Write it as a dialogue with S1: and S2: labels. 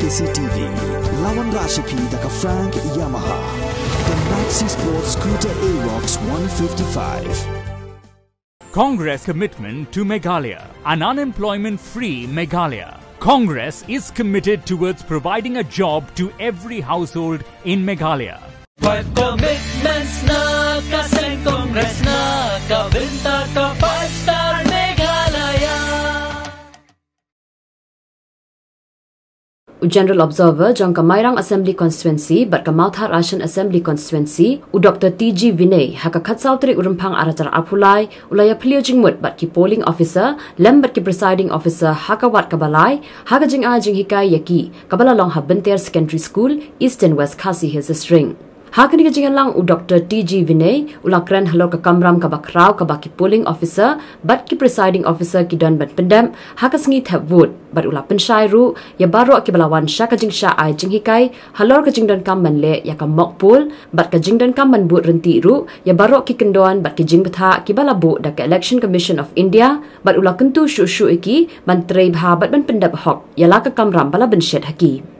S1: Constituency TV, lawan Rashipi daka Frank Yamaha, the Maxi Sports Scooter Aerox 155.
S2: Congress commitment to Meghalaya, an unemployment-free Meghalaya. Congress is committed towards providing a job to every household in Meghalaya.
S3: 5 commitments na kaseng Congress na kabinta ka 5-star Meghalaya.
S4: General Observer jangka Mairang Assembly Constituency bat ka Mawthadraishan Assembly Constituency u Dr. T.G. Vinay haka khatsau tri urumpang aracara apulai ulaya plio jingmut bat ki polling officer lem bat ki presiding officer haka wat ka balai haka jing hikai yaki kabala long habenter secondary school east and west Khasi Hills string. Hakani kajingan lang u Dr. T.G. Vinay ulakran halor ka kamram ka bakraw ka baki polling officer bat ki presiding officer ki don bat pendam haka sengi thap vote bat ula pensyai ru ya baro ki balawan sya kajing sya ai jing hikai halor kajing don kam manle ya ka mok pol bat kajing don kam man but renti ru ya baro ki kendon bat ki jing Bthah ki balabu da ka Election Commission of India bat ula kentu shu iki ban trei bha bat ban pendap hok ya la ka kamram bala ben syed haki.